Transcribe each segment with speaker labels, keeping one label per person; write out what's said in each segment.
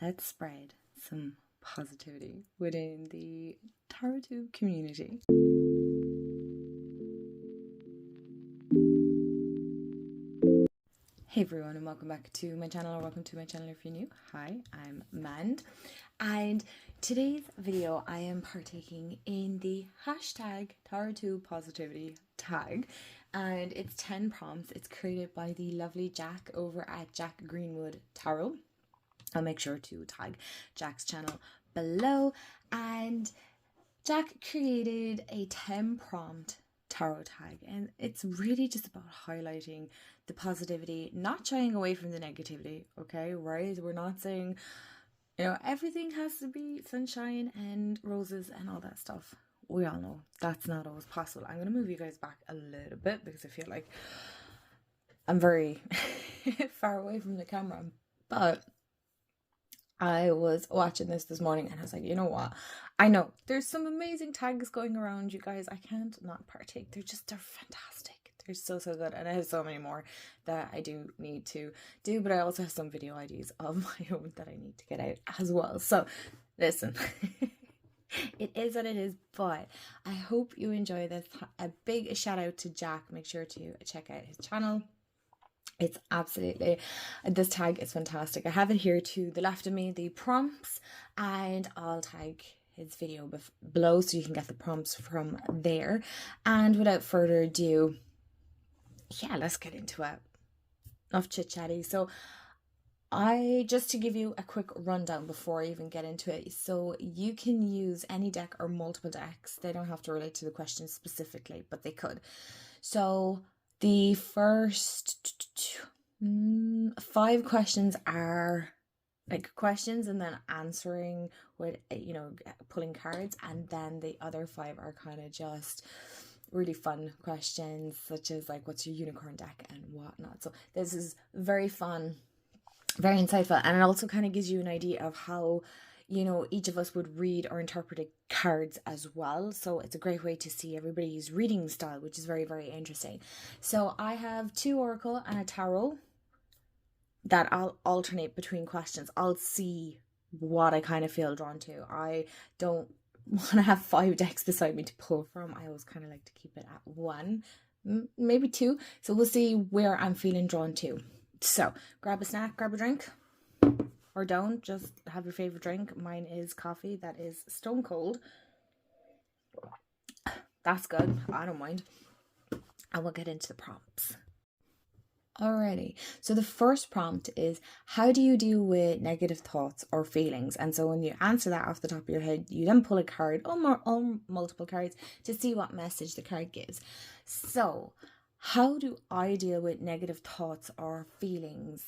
Speaker 1: let's spread some positivity within the Tarot Tube community. Hey everyone, and welcome back to my channel, or welcome to my channel if you're new. Hi, I'm Mand, and today's video I am partaking in the hashtag TarotTubePositivity tag, and it's 10 prompts. It's created by the lovely Jack over at Jack Greenwood Tarot. I'll make sure to tag Jack's channel below, and Jack created a 10 prompt tarot tag, and it's really just about highlighting the positivity, not shying away from the negativity, okay, right? We're not saying, everything has to be sunshine and roses and all that stuff. We all know that's not always possible. I'm going to move you guys back a little bit because I feel like I'm very far away from the camera, but I was watching this morning and I was like, you know what? I know there's some amazing tags going around, you guys. I can't not partake. They're fantastic. They're so good. And I have so many more that I do need to do, but I also have some video ideas of my own that I need to get out as well. So listen, it is what it is, but I hope you enjoy this. A big shout out to Jack. Make sure to check out his channel. It's absolutely, this tag is fantastic. I have it here to the left of me, the prompts, and I'll tag his video below so you can get the prompts from there. And without further ado, yeah, let's get into it. Enough chit chatty. So just to give you a quick rundown before I even get into it, so you can use any deck or multiple decks. They don't have to relate to the question specifically, but they could. So the first 5 questions are like questions and then answering with, pulling cards, and then the other 5 are kind of just really fun questions, such as like, what's your unicorn deck and whatnot. So this is very fun, very insightful, and it also kind of gives you an idea of how each of us would read or interpret cards as well. So it's a great way to see everybody's reading style, which is very, very interesting. So I have 2 oracle and a tarot that I'll alternate between questions. I'll see what I kind of feel drawn to. I don't want to have 5 decks beside me to pull from. I always kind of like to keep it at 1, maybe 2. So we'll see where I'm feeling drawn to. So grab a snack, grab a drink. Or don't, just have your favorite drink. Mine is coffee that is stone cold. That's good. I don't mind. And we'll get into the prompts. Alrighty. So the first prompt is, how do you deal with negative thoughts or feelings? And so when you answer that off the top of your head, you then pull a card or multiple cards to see what message the card gives. So how do I deal with negative thoughts or feelings?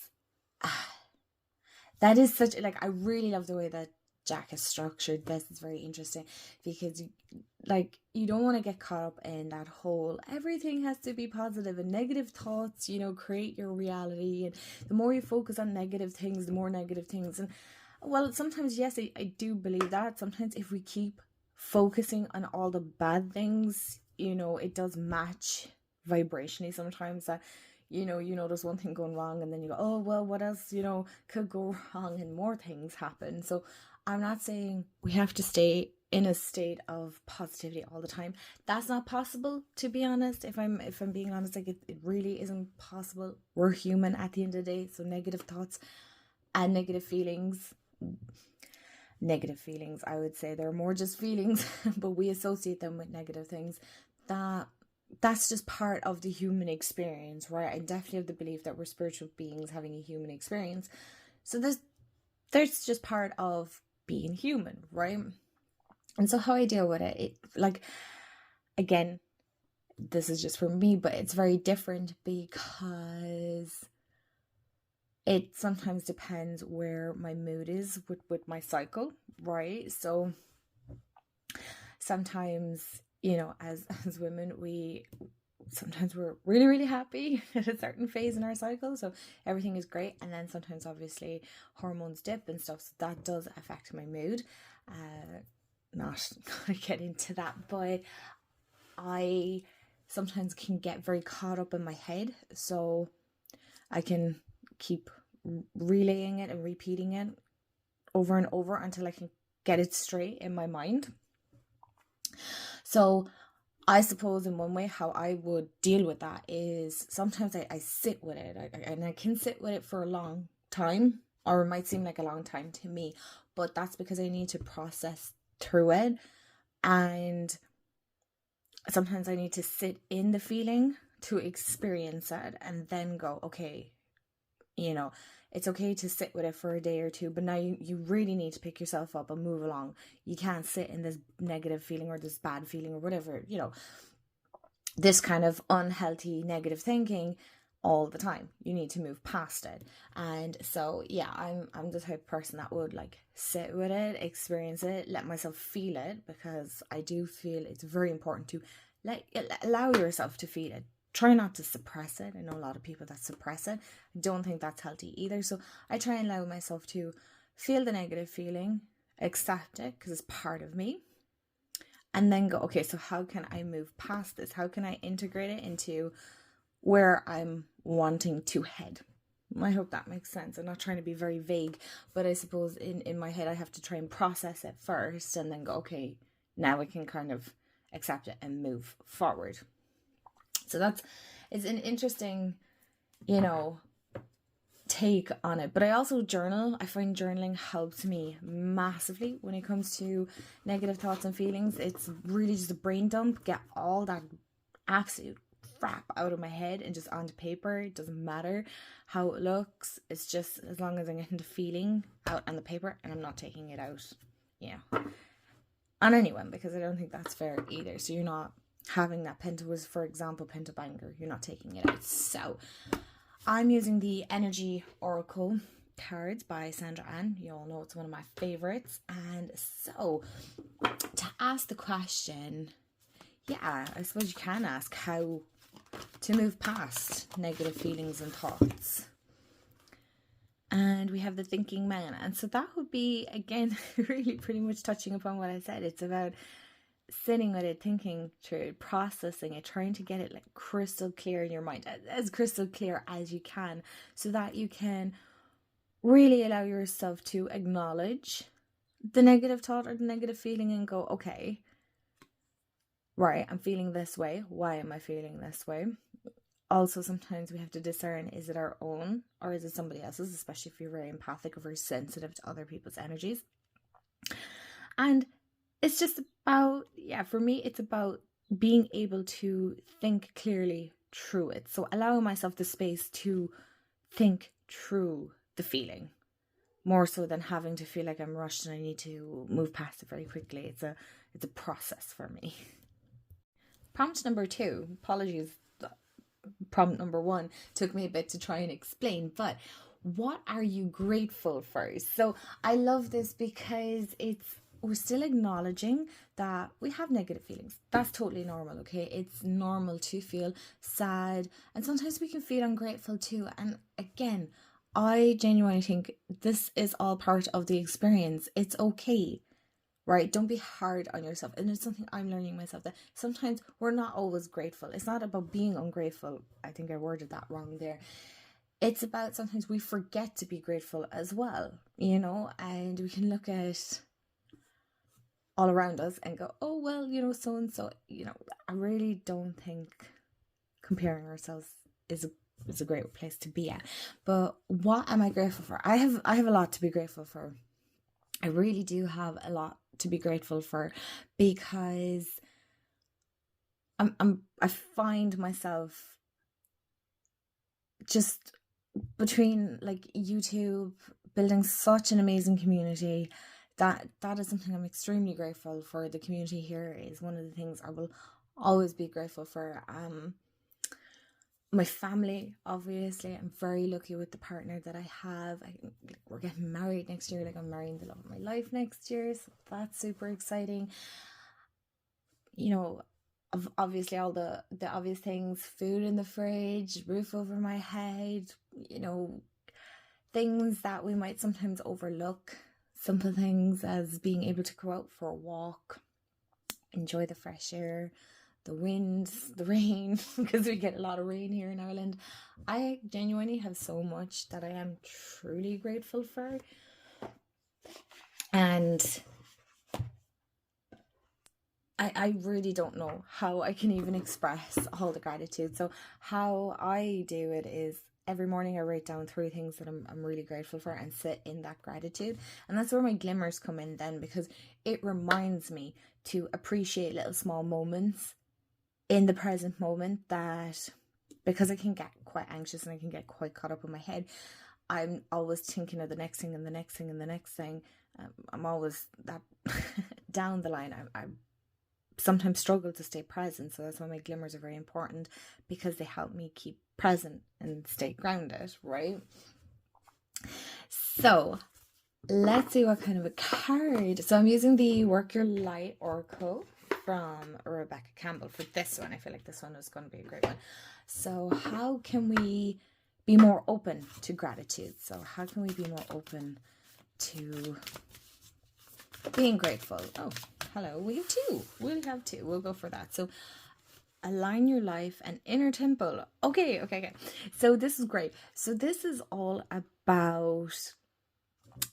Speaker 1: That is such, I really love the way that Jack has structured this. It's very interesting because, you don't want to get caught up in that whole, everything has to be positive and negative thoughts, create your reality. And the more you focus on negative things, the more negative things. And, well, sometimes, yes, I do believe that. Sometimes if we keep focusing on all the bad things, it does match vibrationally sometimes that, you notice one thing going wrong and then you go, oh, well, what else, could go wrong, and more things happen. So I'm not saying we have to stay in a state of positivity all the time. That's not possible, to be honest. If I'm being honest, it really isn't possible. We're human at the end of the day. So negative thoughts and negative feelings, I would say they're more just feelings, but we associate them with negative things. That's just part of the human experience, right? I definitely have the belief that we're spiritual beings having a human experience. So there's just part of being human, right? And so how I deal with it, again, this is just for me, but it's very different because it sometimes depends where my mood is with my cycle, right? So sometimes, as women, sometimes we're really, really happy at a certain phase in our cycle, so everything is great, and then sometimes obviously hormones dip and stuff, so that does affect my mood. Not gonna get into that, but I sometimes can get very caught up in my head, so I can keep relaying it and repeating it over and over until I can get it straight in my mind. So I suppose in one way how I would deal with that is sometimes I sit with it, and I can sit with it for a long time, or it might seem like a long time to me, but that's because I need to process through it. And sometimes I need to sit in the feeling to experience it and then go, okay, it's okay to sit with it for a day or two, but now you really need to pick yourself up and move along. You can't sit in this negative feeling or this bad feeling or whatever, this kind of unhealthy negative thinking all the time. You need to move past it. And so I'm the type of person that would like sit with it, experience it, let myself feel it, because I do feel it's very important to allow yourself to feel it. Try not to suppress it. I know a lot of people that suppress it. I don't think that's healthy either. So I try and allow myself to feel the negative feeling, accept it because it's part of me, and then go, okay, so how can I move past this? How can I integrate it into where I'm wanting to head? I hope that makes sense. I'm not trying to be very vague, but I suppose in my head I have to try and process it first and then go, okay, now we can kind of accept it and move forward. So it's an interesting, take on it. But I also journal. I find journaling helps me massively when it comes to negative thoughts and feelings. It's really just a brain dump, get all that absolute crap out of my head and just onto paper. It doesn't matter how it looks. It's just as long as I'm getting the feeling out on the paper and I'm not taking it out, on anyone, because I don't think that's fair either. So you're not having that for example, pent up anger. You're not taking it out. So I'm using the Energy Oracle cards by Sandra Ann. You all know it's one of my favorites. And so to ask the question, I suppose you can ask how to move past negative feelings and thoughts. And we have the thinking man. And so that would be, again, really pretty much touching upon what I said. It's about sitting with it, thinking through it, processing it, trying to get it like crystal clear in your mind, as crystal clear as you can, so that you can really allow yourself to acknowledge the negative thought or the negative feeling and go, okay, right, I'm feeling this way. Why am I feeling this way? Also, sometimes we have to discern, is it our own or is it somebody else's, especially if you're very empathic or very sensitive to other people's energies. And it's just about, for me, it's about being able to think clearly through it. So allowing myself the space to think through the feeling, more so than having to feel like I'm rushed and I need to move past it very quickly. It's a process for me. Prompt number 2, apologies. Prompt number 1 took me a bit to try and explain, but what are you grateful for? So I love this because we're still acknowledging that we have negative feelings. That's totally normal, okay? It's normal to feel sad, and sometimes we can feel ungrateful too. And again, I genuinely think this is all part of the experience. It's okay, right? Don't be hard on yourself. And it's something I'm learning myself, that sometimes we're not always grateful. It's not about being ungrateful. I think I worded that wrong there. It's about sometimes we forget to be grateful as well, and we can look at all around us and go, oh, well, so and so, I really don't think comparing ourselves is a great place to be at. But what am I grateful for? I have a lot to be grateful for. I really do have a lot to be grateful for, because I find myself just between like YouTube, building such an amazing community. That is something I'm extremely grateful for. The community here is one of the things I will always be grateful for. My family, obviously, I'm very lucky with the partner that I have. We're getting married next year. I'm marrying the love of my life next year, so that's super exciting. Obviously all the obvious things: food in the fridge, roof over my head. Things that we might sometimes overlook. Simple things as being able to go out for a walk, enjoy the fresh air, the wind, the rain, because we get a lot of rain here in Ireland. I genuinely have so much that I am truly grateful for. And I really don't know how I can even express all the gratitude. So how I do it is every morning I write down 3 things that I'm really grateful for and sit in that gratitude. And that's where my glimmers come in then, because it reminds me to appreciate little small moments in the present moment, that because I can get quite anxious and I can get quite caught up in my head, I'm always thinking of the next thing and the next thing and the next thing. I'm always that down the line. I sometimes struggle to stay present. So that's why my glimmers are very important, because they help me keep present and stay grounded, right? So let's see what kind of a card. So I'm using the Work Your Light Oracle from Rebecca Campbell for this one. I feel like this one is going to be a great one. So how can we be more open to gratitude? So how can we be more open to being grateful? Oh, hello. We have 2. We'll have 2. We'll go for that. So align your life and inner temple. Okay. So this is great. So this is all about,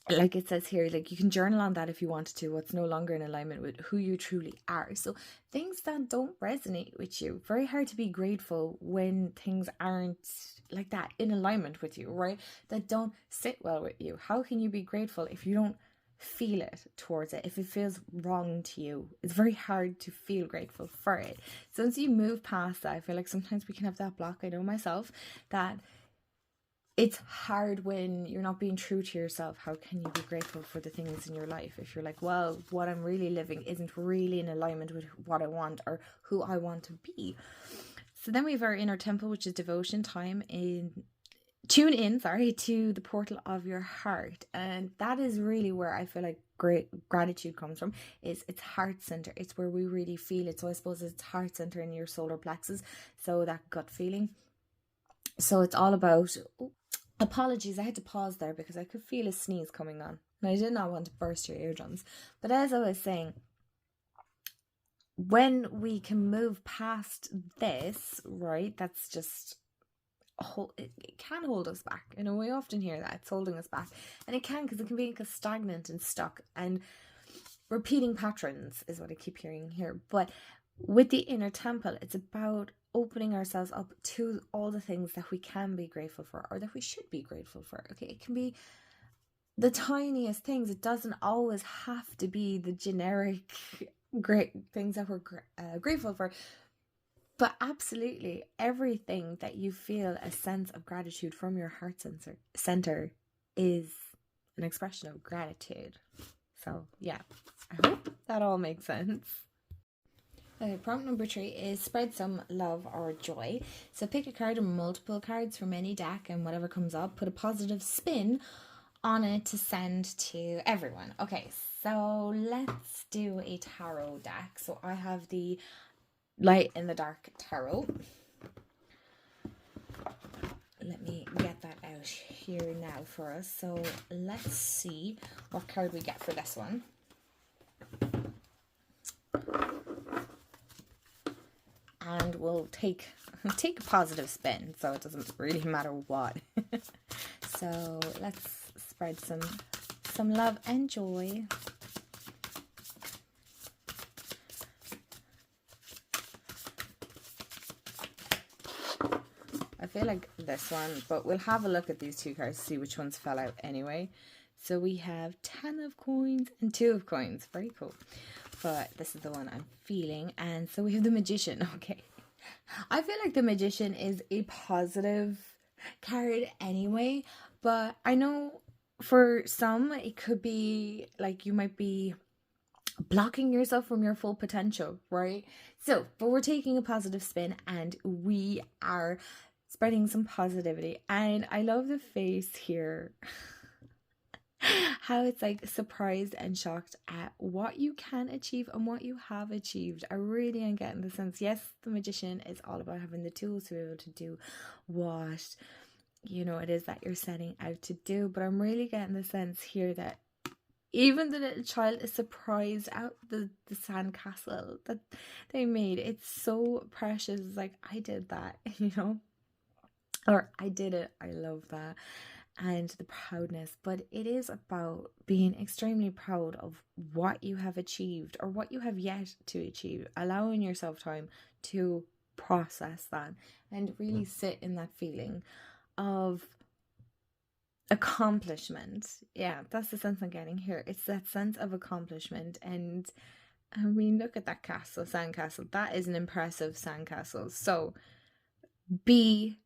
Speaker 1: like it says here, like you can journal on that if you wanted to, what's no longer in alignment with who you truly are. So things that don't resonate with you, very hard to be grateful when things aren't like that in alignment with you, right? That don't sit well with you. How can you be grateful if you don't feel it towards it? If it feels wrong to you, it's very hard to feel grateful for it. So once you move past that, I feel like sometimes we can have that block. I know myself that it's hard when you're not being true to yourself. How can you be grateful for the things in your life if you're like, well, what I'm really living isn't really in alignment with what I want or who I want to be? So then we have our inner temple, which is devotion time. Tune in to the portal of your heart, and that is really where I feel like great gratitude comes from. It's heart center. It's where we really feel it. So I suppose it's heart center in your solar plexus, so that gut feeling. So it's all about, apologies, I had to pause there because I could feel a sneeze coming on and I did not want to burst your eardrums. But as I was saying, when we can move past this, right, that's just it can hold us back. You know, we often hear that it's holding us back, and it can, because it can be like stagnant and stuck and repeating patterns is what I keep hearing here. But with the inner temple, it's about opening ourselves up to all the things that we can be grateful for, or that we should be grateful for. Okay, it can be the tiniest things. It doesn't always have to be the generic great things that we're grateful for. But absolutely everything that you feel a sense of gratitude from your heart center is an expression of gratitude. So yeah, I hope that all makes sense. Okay, prompt number 3 is spread some love or joy. So pick a card or multiple cards from any deck, and whatever comes up, put a positive spin on it to send to everyone. Okay, so let's do a tarot deck. So I have the Light in the Dark Tarot. Let me get that out here now for us. So let's see what card we get for this one. And we'll take a positive spin, so it doesn't really matter what. So let's spread some love and joy. I feel like this one, but we'll have a look at these 2 cards to see which ones fell out anyway. So we have 10 of coins and 2 of coins. Very cool. But this is the one I'm feeling. And so we have the Magician. Okay. I feel like the Magician is a positive card anyway. But I know for some, it could be like you might be blocking yourself from your full potential, right? So, but we're taking a positive spin and we are spreading some positivity. And I love the face here. How it's like surprised and shocked at what you can achieve and what you have achieved. I really am getting the sense, yes, the Magician is all about having the tools to be able to do what, you know, it is that you're setting out to do. But I'm really getting the sense here that even the little child is surprised at the sandcastle that they made. It's so precious. It's like, I did that, you know, or I did it. I love that. and the proudness, but it is about being extremely proud of what you have achieved or what you have yet to achieve, allowing yourself time to process that and really sit in that feeling of accomplishment. Yeah, that's the sense I'm getting here. It's that sense of accomplishment. And I mean, look at that castle, sandcastle. That is an impressive sandcastle. So be,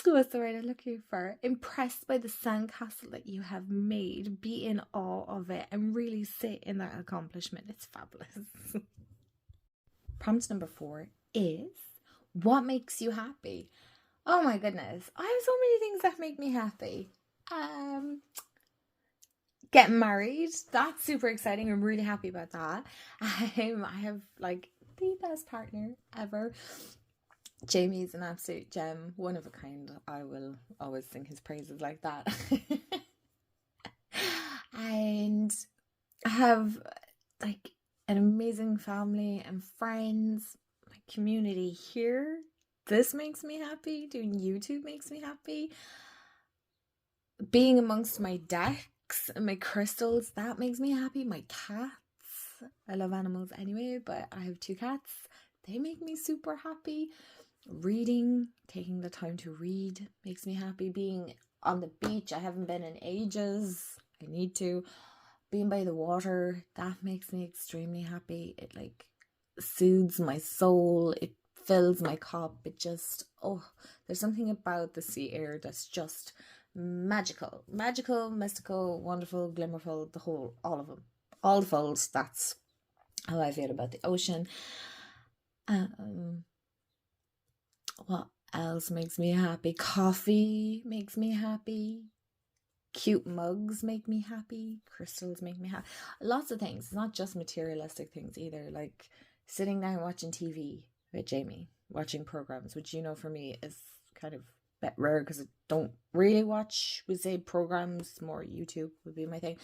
Speaker 1: what's the word I'm looking for? Impressed by the sandcastle that you have made. Be in awe of it and really sit in that accomplishment. It's fabulous. Prompt number 4 is, what makes you happy? Oh my goodness, I have so many things that make me happy. Getting married, that's super exciting. I'm really happy about that. I have like the best partner ever. Jamie's an absolute gem, one of a kind. I will always sing his praises like that. And I have like an amazing family and friends, my community here. This makes me happy. Doing YouTube makes me happy. Being amongst my decks and my crystals, that makes me happy. My cats, I love animals anyway, but I have 2 cats. They make me super happy. Reading, taking the time to read makes me happy. Being on the beach, I haven't been in ages. I need to. Being by the water, that makes me extremely happy. It like soothes my soul. It fills my cup. It just, there's something about the sea air that's just magical, mystical, wonderful, glimmerful, all of them, all the folds. That's how I feel about the ocean. What else makes me happy? Coffee makes me happy. Cute mugs make me happy. Crystals make me happy. Lots of things. It's not just materialistic things either. Like sitting down watching TV with Jamie, watching programs, which for me is kind of a bit rare because I don't really watch, we say, programs. More YouTube would be my thing.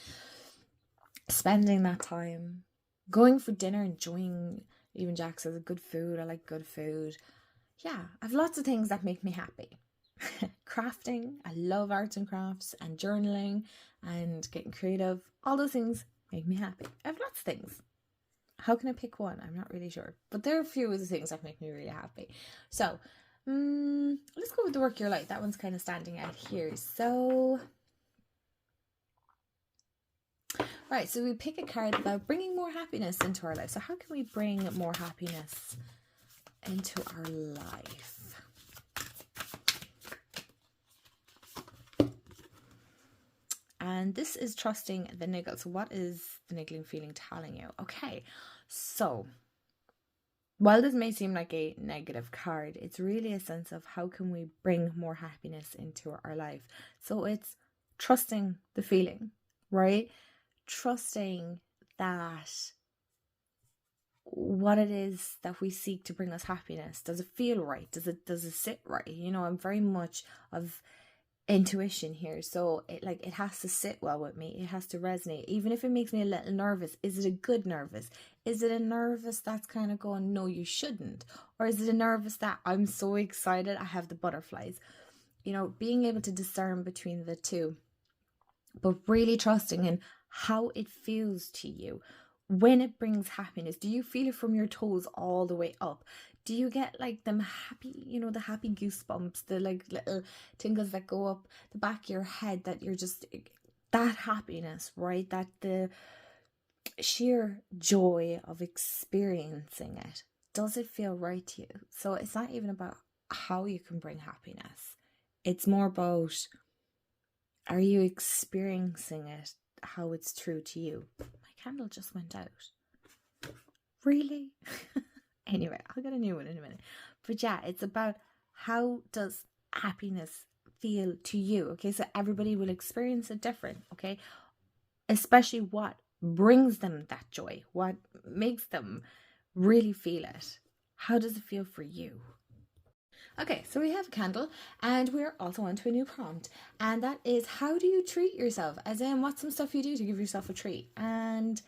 Speaker 1: Spending that time, going for dinner, enjoying, even Jack says, good food. I like good food. Yeah, I have lots of things that make me happy. Crafting, I love arts and crafts, and journaling and getting creative. All those things make me happy. I have lots of things. How can I pick one? I'm not really sure. But there are a few of the things that make me really happy. So, let's go with the work your life. That one's kind of standing out here. So, right, so we pick a card about bringing more happiness into our life. So how can we bring more happiness into our life? And this is trusting the niggle. So what is the niggling feeling telling you? Okay, so while this may seem like a negative card, it's really a sense of how can we bring more happiness into our life. So it's trusting the feeling, right? Trusting that what it is that we seek to bring us happiness, does it feel right? Does it sit right? I'm very much of intuition here, so it has to sit well with me. It has to resonate, even if it makes me a little nervous. Is it a good nervous? Is it a nervous that's kind of going, no, you shouldn't? Or is it a nervous that I'm so excited I have the butterflies? Being able to discern between the two, but really trusting in how it feels to you when it brings happiness. Do you feel it from your toes all the way up? Do you get like them happy, the happy goosebumps, the like little tingles that go up the back of your head, that you're just, that happiness, right? That the sheer joy of experiencing it. Does it feel right to you? So it's not even about how you can bring happiness. It's more about, are you experiencing it how it's true to you? My candle just went out. Really? Anyway, I'll get a new one in a minute. But yeah, it's about how does happiness feel to you, okay? So everybody will experience it different, okay? Especially what brings them that joy, what makes them really feel it. How does it feel for you? Okay, so we have a candle, and we're also on to a new prompt, and that is, how do you treat yourself? As in, what's some stuff you do to give yourself a treat? And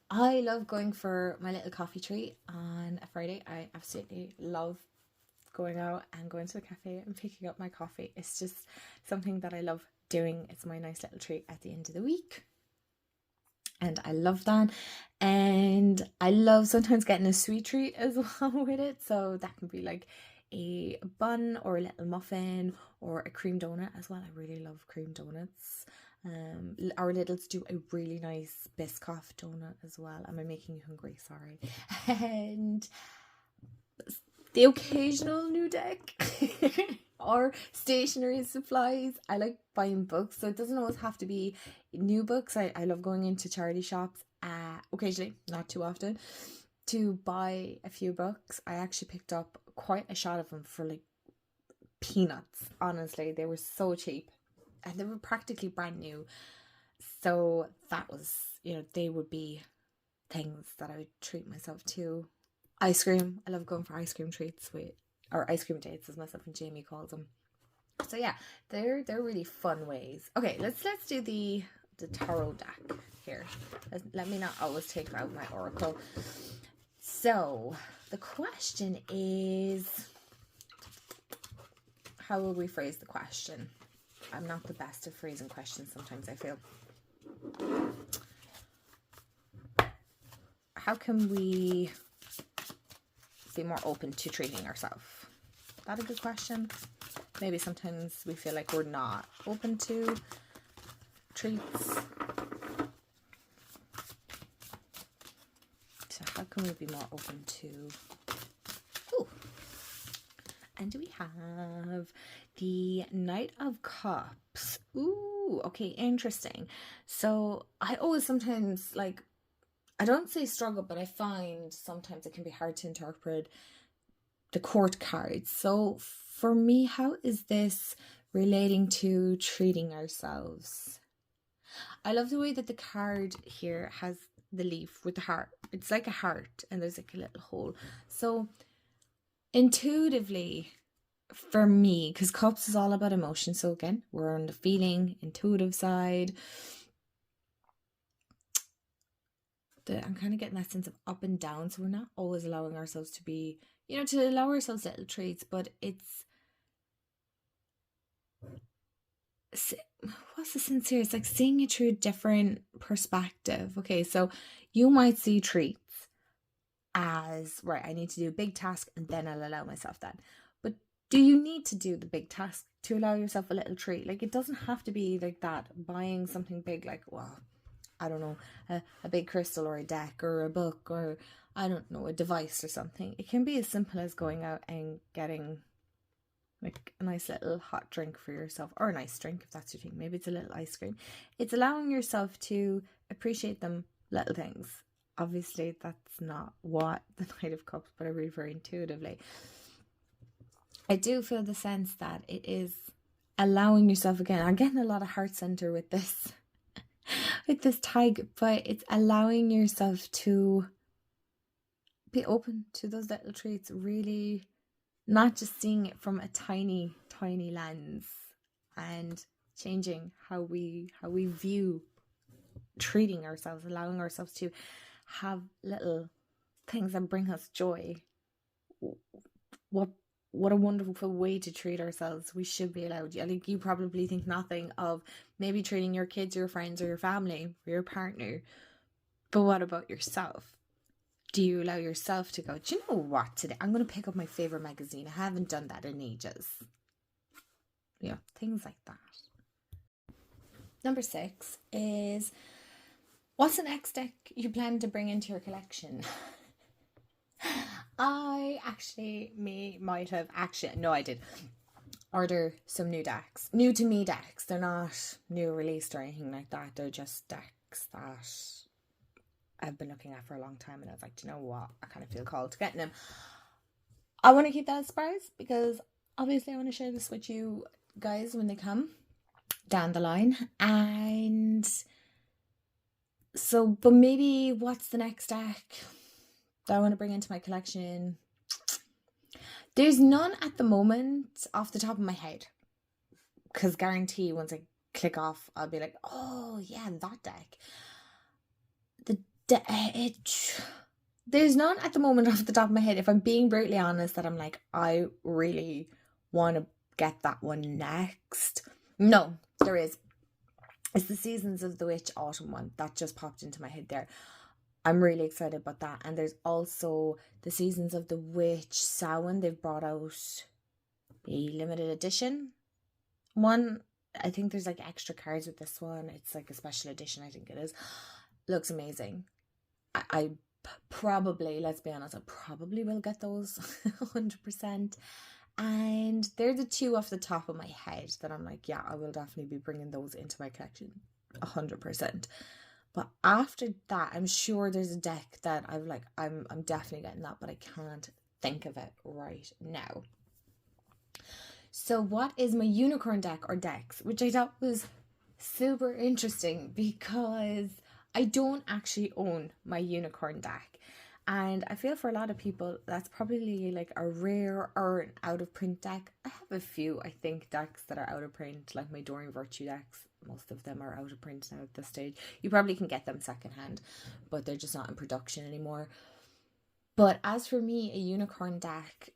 Speaker 1: I love going for my little coffee treat on a Friday. I absolutely love going out and going to the cafe and picking up my coffee. It's just something that I love doing. It's my nice little treat at the end of the week. And I love that. And I love sometimes getting a sweet treat as well with it. So that can be like a bun or a little muffin or a cream donut as well. I really love cream donuts. Our littles do a really nice Biscoff donut as well. Am I making you hungry? Sorry. And the occasional new deck or stationery supplies. I like buying books, so it doesn't always have to be new books. I love going into charity shops occasionally, not too often, to buy a few books. I actually picked up quite a shot of them for like peanuts. Honestly, they were so cheap and they were practically brand new. So that was, they would be things that I would treat myself to. Ice cream. I love going for ice cream treats or ice cream dates, as myself and Jamie calls them. So yeah, they're really fun ways. Okay, let's do the tarot deck here. Let me not always take out my oracle. So the question is, how will we phrase the question? I'm not the best at phrasing questions sometimes, I feel. How can we be more open to treating ourselves? That a good question? Maybe sometimes we feel like we're not open to treats. So how can we be more open to... Ooh. And do we have the Knight of Cups? Ooh, okay, interesting. So I always sometimes I don't say struggle, but I find sometimes it can be hard to interpret the court cards. So for me, how is this relating to treating ourselves? I love the way that the card here has the leaf with the heart. It's like a heart and there's like a little hole. So intuitively, for me, because cups is all about emotion. So again, we're on the feeling, intuitive side. I'm kind of getting that sense of up and down. So we're not always allowing ourselves to be, to allow ourselves little treats, but what's the sense here? It's like seeing it through a different perspective. Okay, so you might see treats as, right, I need to do a big task and then I'll allow myself that. But do you need to do the big task to allow yourself a little treat? Like, it doesn't have to be like that, buying something big like, well, I don't know, a big crystal or a deck or a book or, I don't know, a device or something. It can be as simple as going out and getting like a nice little hot drink for yourself, or a nice drink if that's your thing. Maybe it's a little ice cream. It's allowing yourself to appreciate them little things. Obviously, that's not what the Knight of Cups, but I read very intuitively. I do feel the sense that it is allowing yourself, again, I'm getting a lot of heart center with this tag, but it's allowing yourself to be open to those little treats, really not just seeing it from a tiny lens, and changing how we view treating ourselves, allowing ourselves to have little things that bring us joy. What a wonderful way to treat ourselves. We should be allowed. I think you probably think nothing of maybe treating your kids, your friends, or your family, or your partner. But what about yourself? Do you allow yourself to go, do you know what, today I'm going to pick up my favorite magazine? I haven't done that in ages. Yeah, things like that. Number 6 is, what's the next deck you plan to bring into your collection? I did order some new decks. New to me decks. They're not new released or anything like that. They're just decks that I've been looking at for a long time, and I was like, do you know what? I kind of feel called to getting them. I want to keep that a surprise because obviously I want to share this with you guys when they come down the line. And so, but maybe what's the next deck that I want to bring into my collection? There's none at the moment off the top of my head, because guarantee once I click off, I'll be like, oh yeah, that deck. There's none at the moment off the top of my head, if I'm being brutally honest, that I'm like, I really want to get that one next. No, there is. It's the Seasons of the Witch Autumn one that just popped into my head there. I'm really excited about that. And there's also the Seasons of the Witch Samhain. They've brought out a limited edition one. I think there's like extra cards with this one. It's like a special edition, I think it is. Looks amazing. I probably, let's be honest, I probably will get those 100%. And they're the two off the top of my head that I'm like, yeah, I will definitely be bringing those into my collection 100%. But after that, I'm sure there's a deck that I'm definitely getting that, but I can't think of it right now. So what is my unicorn deck or decks, which I thought was super interesting because I don't actually own my unicorn deck. And I feel for a lot of people, that's probably like a rare or an out of print deck. I have a few, I think, decks that are out of print, like my Doreen Virtue decks. Most of them are out of print now at this stage. You probably can get them secondhand, but they're just not in production anymore. But as for me, a unicorn deck,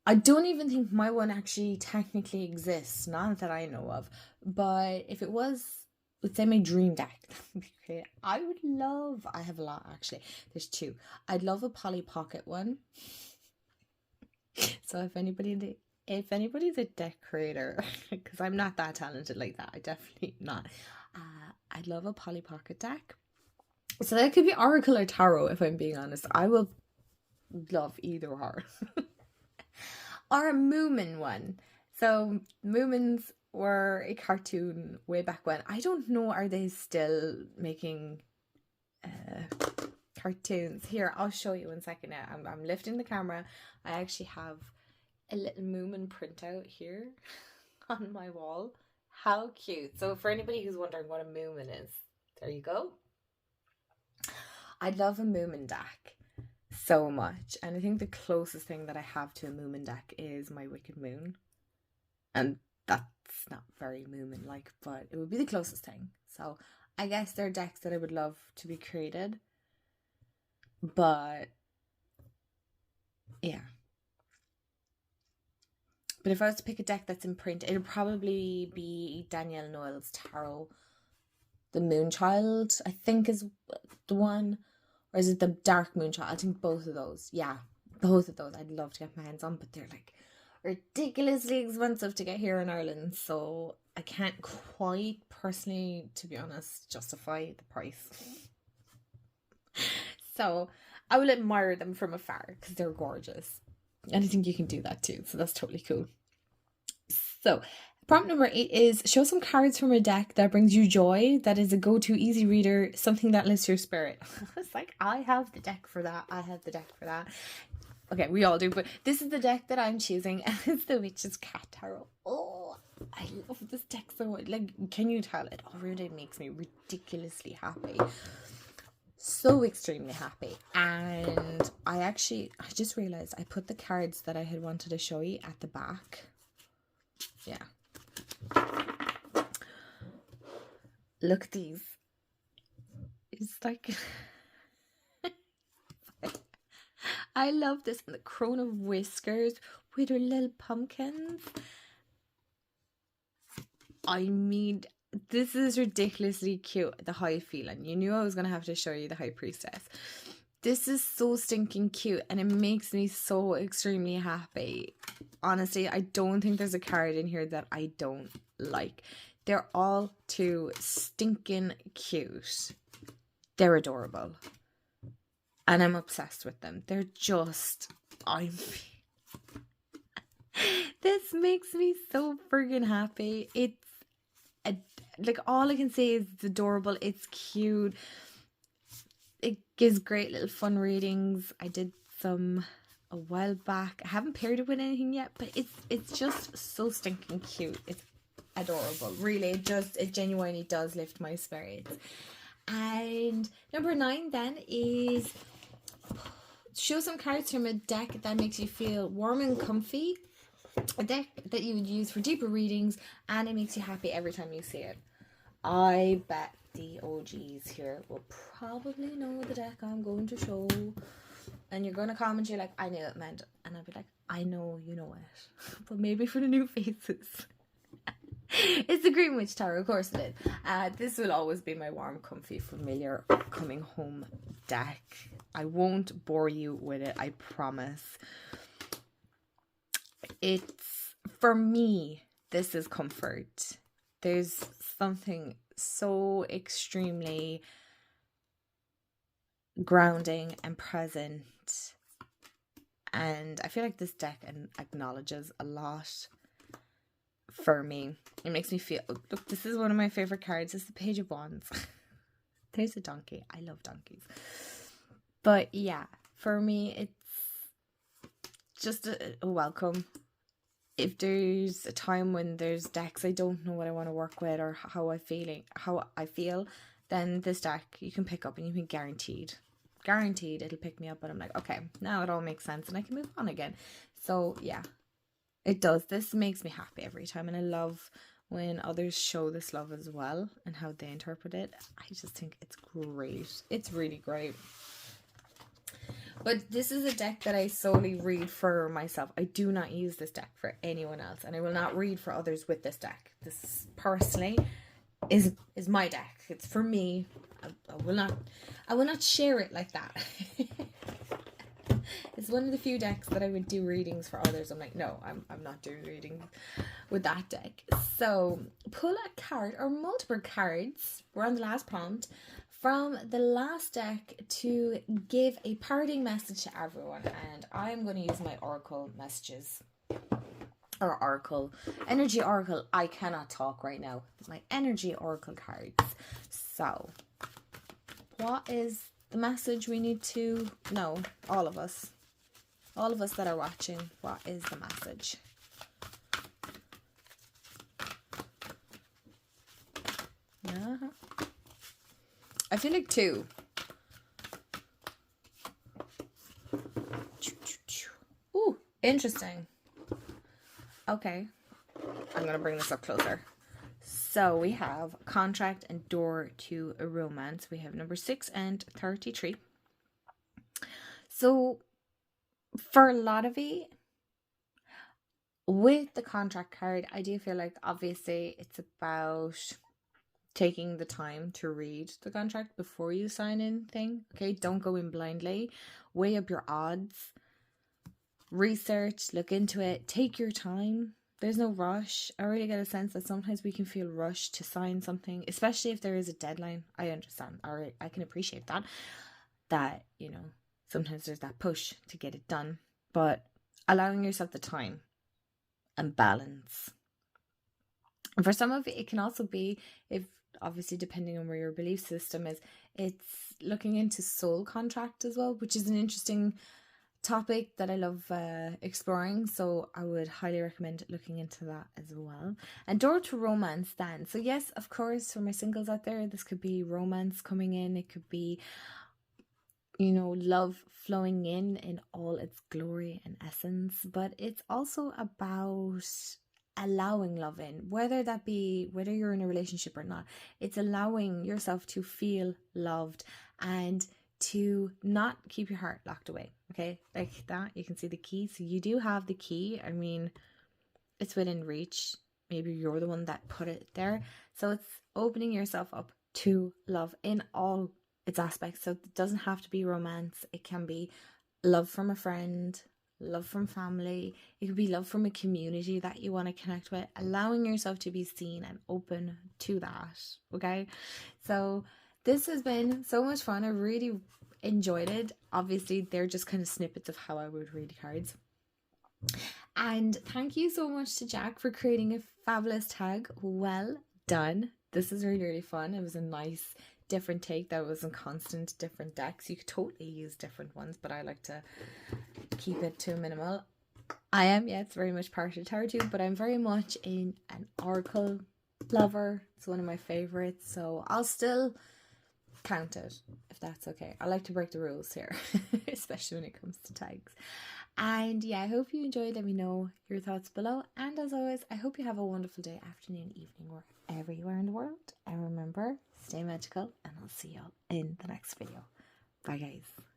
Speaker 1: I don't even think my one actually technically exists, not that I know of. But if it was, let's say my dream deck, that would be great. I have a lot actually. There's two. I'd love a Polly Pocket one. So if anybody's a deck creator, because I'm not that talented like that, I definitely not. I'd love a Polly Pocket deck. So that could be Oracle or Tarot, if I'm being honest. I will love either or. Or a Moomin one. So Moomins were a cartoon way back when. I don't know, are they still making cartoons? Here, I'll show you in a second now. I'm lifting the camera. I actually have a little Moomin printout here on my wall. How cute. So for anybody who's wondering what a Moomin is, there you go. I love a Moomin deck so much, and I think the closest thing that I have to a Moomin deck is my Wicked Moon, and that's not very Moomin like, but it would be the closest thing. So I guess they're decks that I would love to be created, but yeah. But if I was to pick a deck that's in print, it would probably be Danielle Noel's Tarot. The Moonchild, I think, is the one. Or is it the Dark Moonchild? I think both of those. Yeah, both of those I'd love to get my hands on, but they're like ridiculously expensive to get here in Ireland. So I can't quite personally, to be honest, justify the price. So I will admire them from afar because they're gorgeous. And I think you can do that too. So that's totally cool. So prompt number 8 is show some cards from a deck that brings you joy, that is a go-to easy reader, something that lifts your spirit. It's like, I have the deck for that. I have the deck for that. Okay, we all do, but this is the deck that I'm choosing, and it's the Witch's Cat Tarot. Oh, I love this deck so much. Like, can you tell? It already makes me ridiculously happy. So extremely happy. And I just realized I put the cards that I had wanted to show you at the back. Yeah. Look at these. It's like I love this. And the Crown of Whiskers with her little pumpkins. I mean, this is ridiculously cute. The High Feeling. You knew I was going to have to show you the High Priestess. This is so stinking cute, and it makes me so extremely happy. Honestly, I don't think there's a card in here that I don't like. They're all too stinking cute. They're adorable. And I'm obsessed with them. They're just... This makes me so friggin' happy. It's... like, all I can say is it's adorable. It's cute. It gives great little fun readings. I did some a while back. I haven't paired it with anything yet, but it's just so stinking cute. It's adorable. Really, it genuinely does lift my spirits. And number 9 then is show some cards from a deck that makes you feel warm and comfy. A deck that you would use for deeper readings, and it makes you happy every time you see it. I bet the OGs here will probably know the deck I'm going to show. and you're going to comment, you're like, I knew it meant, and I'll be like, I know you know it, but maybe for the new faces. It's the Green Witch Tower, of course it is. This will always be my warm, comfy, familiar coming home deck. I won't bore you with it, I promise. It's, for me, this is comfort. There's something so extremely grounding and present, and I feel like this deck acknowledges a lot for me. It makes me feel, look, this is one of my favorite cards. It's the Page of Wands. There's a donkey. I love donkeys. But yeah, for me, it's just a welcome. If there's a time when there's decks I don't know what I want to work with or how I feel, then this deck you can pick up and you can guaranteed it'll pick me up, and I'm like, okay, now it all makes sense and I can move on again. So yeah, it does. This makes me happy every time, and I love when others show this love as well and how they interpret it. I just think it's great. It's really great. But this is a deck that I solely read for myself. I do not use this deck for anyone else, and I will not read for others with this deck. This personally is my deck. It's for me. I will not share it like that. It's one of the few decks that I would do readings for others. I'm like, no, I'm not doing readings with that deck. So pull a card or multiple cards. We're on the last prompt from the last deck to give a parting message to everyone, and I'm going to use my oracle messages, or oracle, energy oracle. I cannot talk right now. My energy oracle cards. So what is the message we need to know? All of us that are watching, what is the message? I feel like 2. Ooh, interesting. Okay, I'm gonna bring this up closer. So we have contract and door to a romance. We have number 6 and 33. So for a lot of it, with the contract card, I do feel like obviously it's about taking the time to read the contract before you sign anything. Okay, don't go in blindly. Weigh up your odds. Research, look into it. Take your time. There's no rush. I really get a sense that sometimes we can feel rushed to sign something, especially if there is a deadline. I understand, or I can appreciate that, you know, sometimes there's that push to get it done, but allowing yourself the time and balance. And for some of it, it can also be, if obviously depending on where your belief system is, it's looking into soul contract as well, which is an interesting topic that I love exploring, so I would highly recommend looking into that as well. And door to romance then. So yes, of course, for my singles out there, this could be romance coming in. It could be, you know, love flowing in all its glory and essence, but it's also about allowing love in, whether you're in a relationship or not. It's allowing yourself to feel loved and to not keep your heart locked away. Okay, like that, you can see the key. So you do have the key. I mean, it's within reach. Maybe you're the one that put it there. So it's opening yourself up to love in all its aspects. So it doesn't have to be romance. It can be love from a friend, love from family. It could be love from a community that you want to connect with. Allowing yourself to be seen and open to that. Okay, so this has been so much fun. I really enjoyed it. Obviously, they're just kind of snippets of how I would read cards. And thank you so much to Jack for creating a fabulous tag. Well done. This is really, really fun. It was a nice different take that wasn't constant different decks. You could totally use different ones, but I like to keep it to a minimal. I am, yeah, it's very much part of Tarot too, but I'm very much an oracle lover. It's one of my favorites, so I'll still count it if that's okay. I like to break the rules here, especially when it comes to tags. And yeah, I hope you enjoyed. Let me know your thoughts below, and as always, I hope you have a wonderful day, afternoon, evening, wherever you are in the world. And remember, stay magical, and I'll see y'all in the next video. Bye guys.